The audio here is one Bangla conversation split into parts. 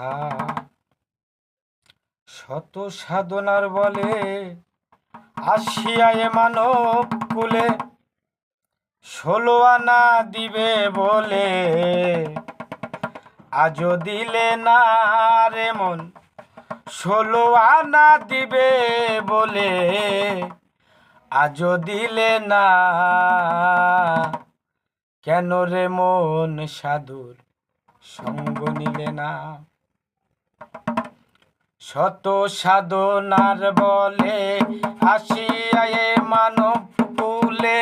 কথা। শত সাধনার বলে আসিয়ায় মানব কুলে 16 আনা দিবে বলে আজও দিলে না রে মন। 16 আনা দিবে বলে আজও দিলে না। কেন রে মন সাধুর সঙ্গ নিলে না? শত সাধনার বলে আসিয়ায়ে মানব কুলে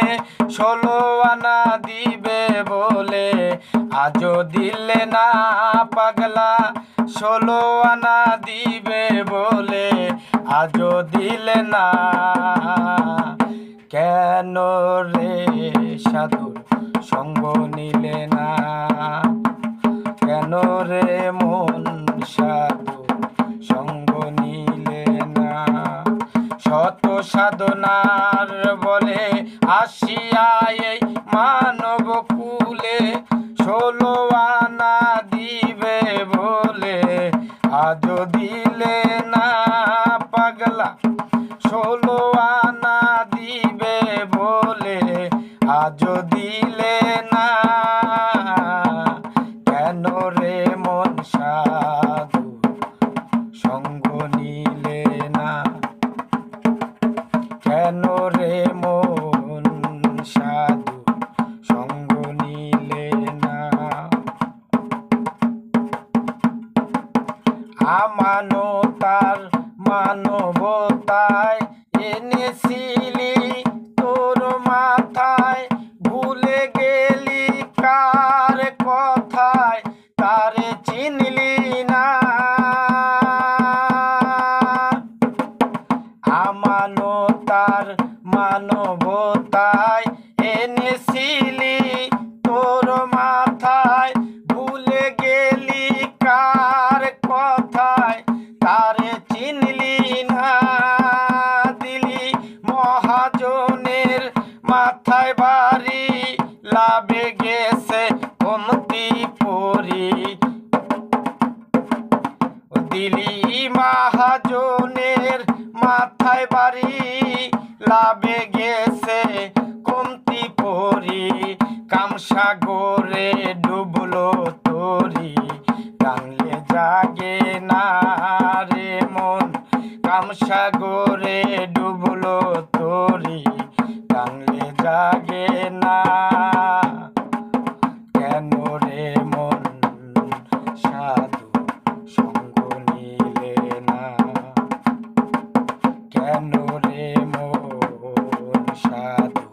16 আনা দিবে বলে আজও দিলে না পাগলা। 16 আনা দিবে বলে আজও দিলে না। কেন রে সাধুর সঙ্গ নিলে না? কেন রে মন সাধু সঙ্গ নিলে না? শত সাধনার বলে আসিয়ায় মানব কুলে 16 আনা দিবে বলে আজও দিলে না পাগলা। 16 আনা দিবে বলে আজও দিলে না। কেন রে মন সাধু সঙ্গ নিলে না? কেন রে মন সাধু সঙ্গ নিলে না? আমানতার মানবতায় এনেছিলি তোর মাথায়, ভুলে গেলি কার কথায় তারে চিনলি না। আমানতার মানবতায় এনেছিলি তোর মাথায়, ভুলে গেলি কার কথায় তারে চিনলি না। দিলি মহাজনের মাথায় বাড়ি, লাভে গেছে কমতি পরি। দিলি মহাজনের মাথায় বাড়ি, লাভে গেছে কমতি পরি। কামসাগরে ডুবলো তরি, টানলে জাগে না রে মন। কামসাগরে ডুবলো তরি, টানলে জাগে না। কেন রে মন সাধু সঙ্গ নিলে না? কেন রে মন সাধু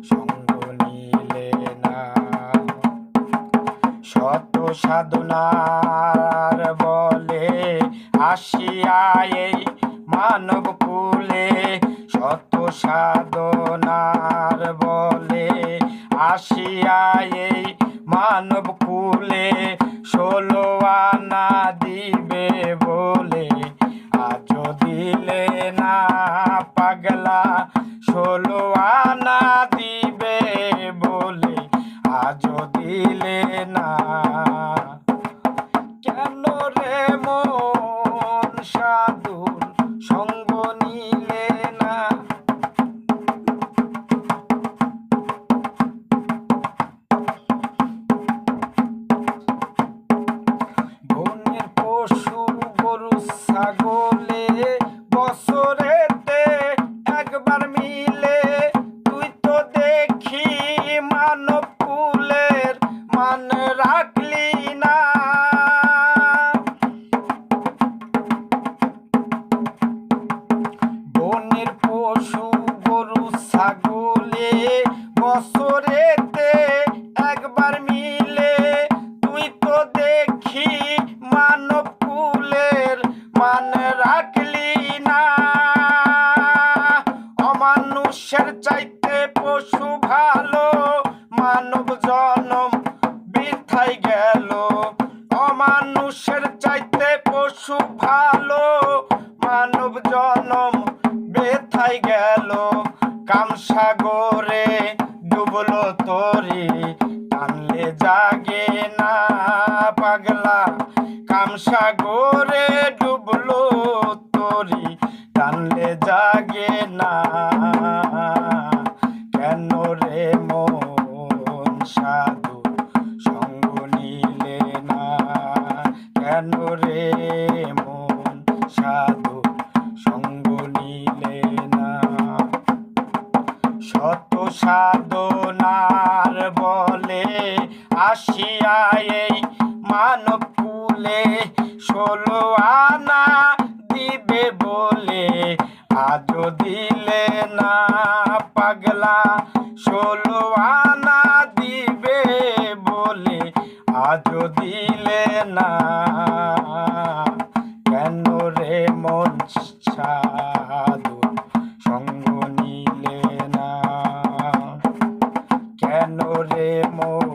সঙ্গ নিলে না? শত সাধনার বলে আসিয়ায় মানব কুলে, শত সাধনার বলে আসিয়ায় মানব কুলে 16 আনা দিবে বলে আজও দিলে না পাগলা। 16 আনা দিবে বলে আজও দিলে না। কেন রে মন সাধুর সঙ্গ নিলে না? বনের পশু গরু ছাগলে বছরেতে একবার মিলে, তুই তো দেখি মানব কুলের মান রাখলি না। বনের পশু গরু ছাগলে বছরেতে একবার মিলে, তুই তো দেখি মানব কুলের মান রাখলি না। অমানুষের চাইতে পশু ভালো, মানব জনম বৃথায় গেল। অমানুষের চাইতে পশু ভালো, মানব জনম বৃথায় গেল। কামসাগরে ডুবলো তরি, টানলে জাগে না পাগলা। কামসাগরে শত সাধনার বলে আসিয়া এই মানব কুলে 16 আনা দিবে বলে আজও দিলে না পাগলা 16 আনা দিবে বলে আজও দিলে না কেন রে মন সাধু সঙ্গ নিলে না কেন রে মন